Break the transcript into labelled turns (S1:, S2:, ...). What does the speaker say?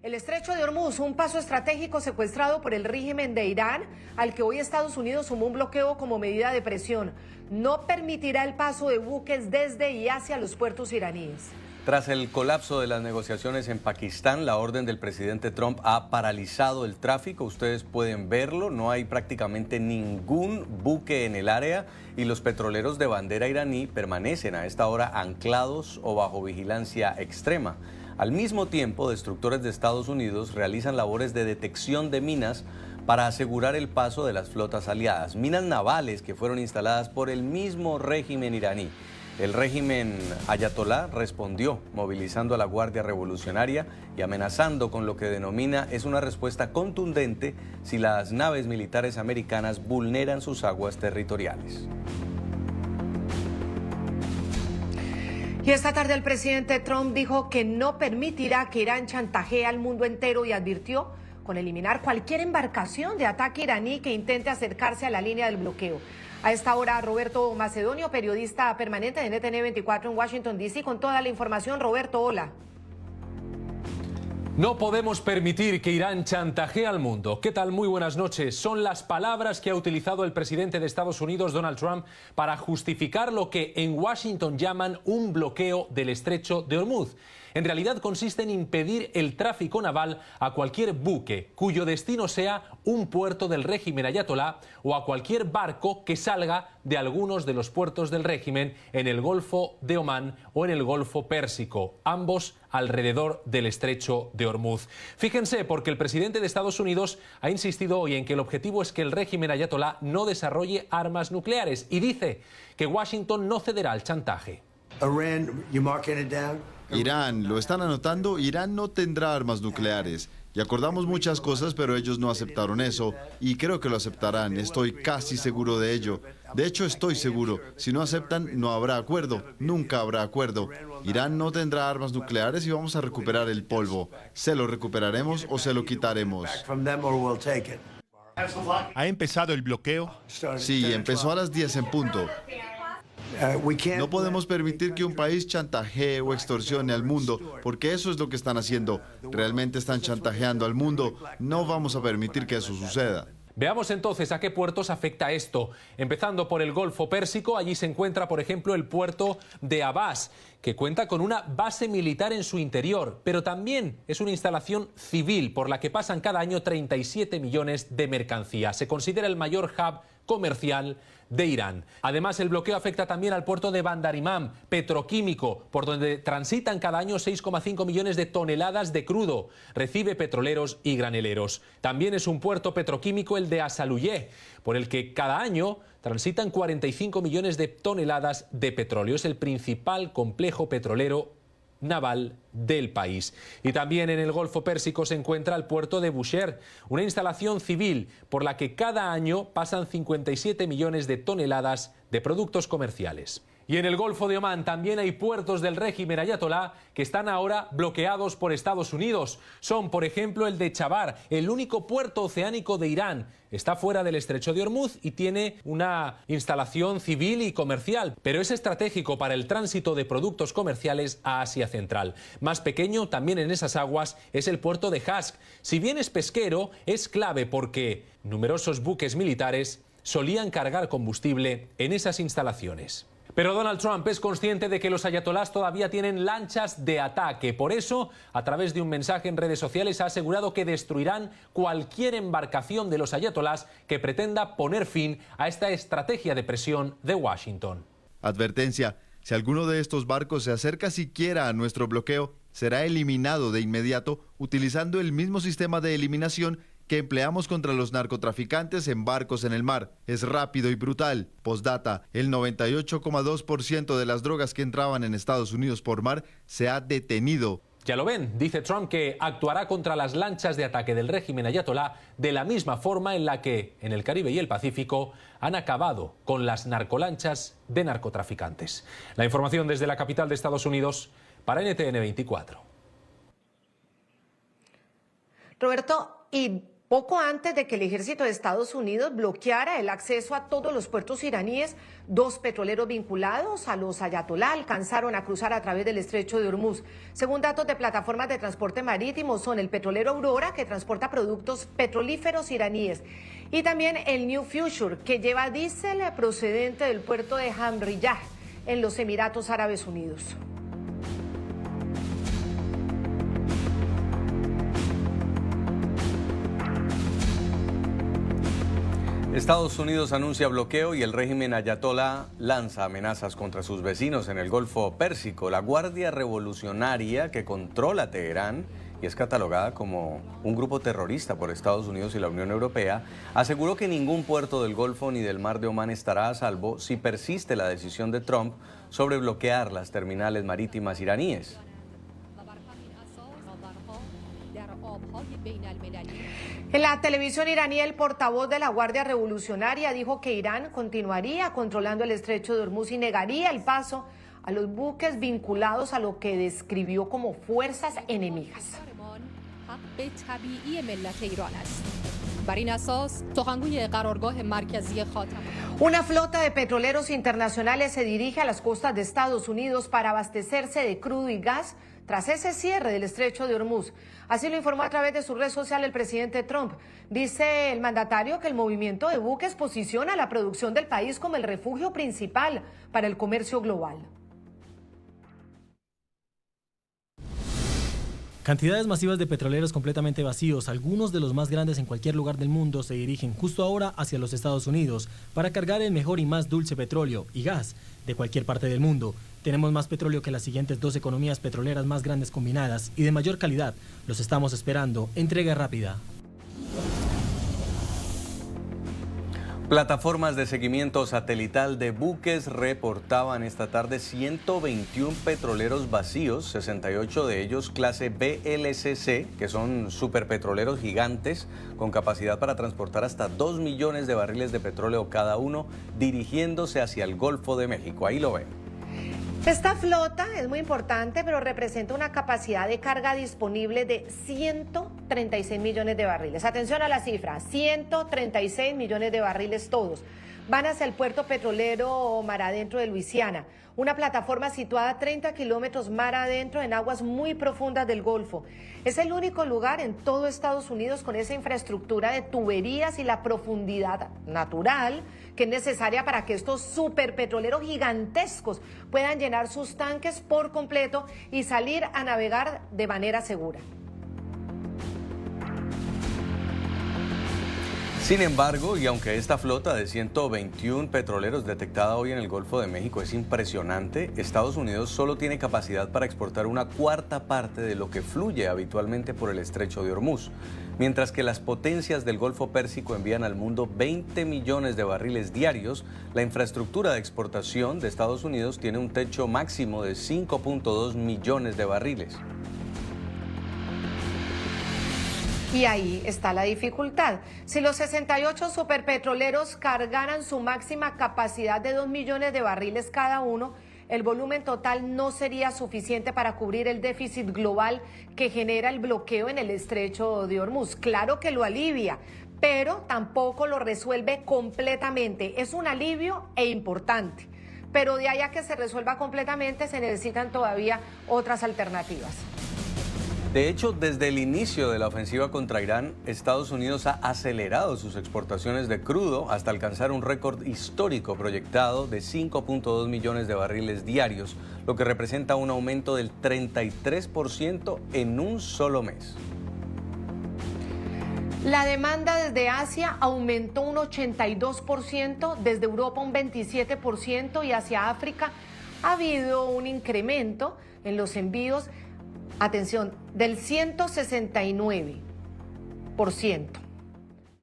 S1: El estrecho de Hormuz, un paso estratégico secuestrado por el régimen de Irán, al que hoy Estados Unidos sumó un bloqueo como medida de presión. No permitirá el paso de buques desde y hacia los puertos iraníes.
S2: Tras el colapso de las negociaciones en Pakistán, la orden del presidente Trump ha paralizado el tráfico. Ustedes pueden verlo, no hay prácticamente ningún buque en el área y los petroleros de bandera iraní permanecen a esta hora anclados o bajo vigilancia extrema. Al mismo tiempo, destructores de Estados Unidos realizan labores de detección de minas para asegurar el paso de las flotas aliadas. Minas navales que fueron instaladas por el mismo régimen iraní. El régimen ayatolá respondió movilizando a la Guardia Revolucionaria y amenazando con lo que denomina es una respuesta contundente si las naves militares americanas vulneran sus aguas territoriales.
S1: Y esta tarde el presidente Trump dijo que no permitirá que Irán chantajee al mundo entero y advirtió con eliminar cualquier embarcación de ataque iraní que intente acercarse a la línea del bloqueo. A esta hora, Roberto Macedonio, periodista permanente de NTN 24 en Washington, D.C., con toda la información. Roberto, hola.
S3: No podemos permitir que Irán chantajee al mundo. ¿Qué tal? Muy buenas noches. Son las palabras que ha utilizado el presidente de Estados Unidos, Donald Trump, para justificar lo que en Washington llaman un bloqueo del estrecho de Hormuz. En realidad consiste en impedir el tráfico naval a cualquier buque cuyo destino sea un puerto del régimen ayatolá o a cualquier barco que salga de algunos de los puertos del régimen en el Golfo de Omán o en el Golfo Pérsico, ambos alrededor del estrecho de Hormuz. Fíjense, porque el presidente de Estados Unidos ha insistido hoy en que el objetivo es que el régimen ayatolá no desarrolle armas nucleares y dice que Washington no cederá al chantaje.
S4: Irán, ¿lo están anotando? Irán no tendrá armas nucleares. Y acordamos muchas cosas, pero ellos no aceptaron eso. Y creo que lo aceptarán, estoy casi seguro de ello. De hecho, estoy seguro. Si no aceptan, no habrá acuerdo. Nunca habrá acuerdo. Irán no tendrá armas nucleares y vamos a recuperar el polvo. Se lo recuperaremos o se lo quitaremos.
S5: ¿Ha empezado el bloqueo?
S4: Sí, empezó a las 10 en punto. No podemos permitir que un país chantajee o extorsione al mundo, porque eso es lo que están haciendo. Realmente están chantajeando al mundo. No vamos a permitir que eso suceda.
S3: Veamos entonces a qué puertos afecta esto. Empezando por el Golfo Pérsico, allí se encuentra, por ejemplo, el puerto de Abbas, que cuenta con una base militar en su interior, pero también es una instalación civil por la que pasan cada año 37 millones de mercancías. Se considera el mayor hub comercial de Irán. Además, el bloqueo afecta también al puerto de Bandar Imam, petroquímico, por donde transitan cada año 6,5 millones de toneladas de crudo. Recibe petroleros y graneleros. También es un puerto petroquímico el de Asaluyeh, por el que cada año transitan 45 millones de toneladas de petróleo. Es el principal complejo petrolero naval del país. Y también en el Golfo Pérsico se encuentra el puerto de Bushehr, una instalación civil por la que cada año pasan 57 millones de toneladas de productos comerciales. Y en el Golfo de Omán también hay puertos del régimen ayatolá que están ahora bloqueados por Estados Unidos. Son, por ejemplo, el de Chabar, el único puerto oceánico de Irán. Está fuera del estrecho de Hormuz y tiene una instalación civil y comercial, pero es estratégico para el tránsito de productos comerciales a Asia Central. Más pequeño, también en esas aguas, es el puerto de Hask. Si bien es pesquero, es clave porque numerosos buques militares solían cargar combustible en esas instalaciones. Pero Donald Trump es consciente de que los ayatolás todavía tienen lanchas de ataque. Por eso, a través de un mensaje en redes sociales, ha asegurado que destruirán cualquier embarcación de los ayatolás que pretenda poner fin a esta estrategia de presión de Washington.
S4: Advertencia, si alguno de estos barcos se acerca siquiera a nuestro bloqueo, será eliminado de inmediato utilizando el mismo sistema de eliminación que empleamos contra los narcotraficantes en barcos en el mar. Es rápido y brutal. Postdata, el 98,2% de las drogas que entraban en Estados Unidos por mar se ha detenido.
S3: Ya lo ven, dice Trump que actuará contra las lanchas de ataque del régimen ayatolá de la misma forma en la que en el Caribe y el Pacífico han acabado con las narcolanchas de narcotraficantes. La información desde la capital de Estados Unidos para NTN 24.
S1: Roberto, y poco antes de que el ejército de Estados Unidos bloqueara el acceso a todos los puertos iraníes. Dos petroleros vinculados a los ayatolá alcanzaron a cruzar a través del estrecho de Hormuz. Según datos de plataformas de transporte marítimo, son el petrolero Aurora, que transporta productos petrolíferos iraníes, y también el New Future, que lleva diésel procedente del puerto de Hamriyah, en los Emiratos Árabes Unidos.
S2: Estados Unidos anuncia bloqueo y el régimen ayatolá lanza amenazas contra sus vecinos en el Golfo Pérsico. La Guardia Revolucionaria, que controla Teherán y es catalogada como un grupo terrorista por Estados Unidos y la Unión Europea, aseguró que ningún puerto del Golfo ni del Mar de Omán estará a salvo si persiste la decisión de Trump sobre bloquear las terminales marítimas iraníes.
S1: En la televisión iraní, el portavoz de la Guardia Revolucionaria dijo que Irán continuaría controlando el estrecho de Hormuz y negaría el paso a los buques vinculados a lo que describió como fuerzas enemigas. Una flota de petroleros internacionales se dirige a las costas de Estados Unidos para abastecerse de crudo y gas tras ese cierre del estrecho de Hormuz. Así lo informó a través de su red social el presidente Trump. Dice el mandatario que el movimiento de buques posiciona la producción del país como el refugio principal para el comercio global.
S6: Cantidades masivas de petroleros completamente vacíos, algunos de los más grandes en cualquier lugar del mundo, se dirigen justo ahora hacia los Estados Unidos para cargar el mejor y más dulce petróleo y gas de cualquier parte del mundo. Tenemos más petróleo que las siguientes 2 economías petroleras más grandes combinadas y de mayor calidad. Los estamos esperando. Entrega rápida.
S2: Plataformas de seguimiento satelital de buques reportaban esta tarde 121 petroleros vacíos, 68 de ellos clase VLCC, que son superpetroleros gigantes con capacidad para transportar hasta 2 millones de barriles de petróleo cada uno, dirigiéndose hacia el Golfo de México. Ahí lo ven.
S1: Esta flota es muy importante, pero representa una capacidad de carga disponible de 136 millones de barriles. Atención a la cifra, 136 millones de barriles todos. Van hacia el puerto petrolero mar adentro de Luisiana, una plataforma situada 30 kilómetros mar adentro en aguas muy profundas del Golfo. Es el único lugar en todo Estados Unidos con esa infraestructura de tuberías y la profundidad natural que es necesaria para que estos superpetroleros gigantescos puedan llenar sus tanques por completo y salir a navegar de manera segura.
S2: Sin embargo, y aunque esta flota de 121 petroleros detectada hoy en el Golfo de México es impresionante, Estados Unidos solo tiene capacidad para exportar una cuarta parte de lo que fluye habitualmente por el estrecho de Hormuz, mientras que las potencias del Golfo Pérsico envían al mundo 20 millones de barriles diarios. La infraestructura de exportación de Estados Unidos tiene un techo máximo de 5.2 millones de barriles.
S1: Y ahí está la dificultad. Si los 68 superpetroleros cargaran su máxima capacidad de 2 millones de barriles cada uno, el volumen total no sería suficiente para cubrir el déficit global que genera el bloqueo en el estrecho de Hormuz. Claro que lo alivia, pero tampoco lo resuelve completamente. Es un alivio e importante, pero de ahí a que se resuelva completamente se necesitan todavía otras alternativas.
S2: De hecho, desde el inicio de la ofensiva contra Irán, Estados Unidos ha acelerado sus exportaciones de crudo hasta alcanzar un récord histórico proyectado de 5.2 millones de barriles diarios, lo que representa un aumento del 33% en un solo mes.
S1: La demanda desde Asia aumentó un 82%, desde Europa un 27% y hacia África ha habido un incremento en los envíos, atención, del 169%.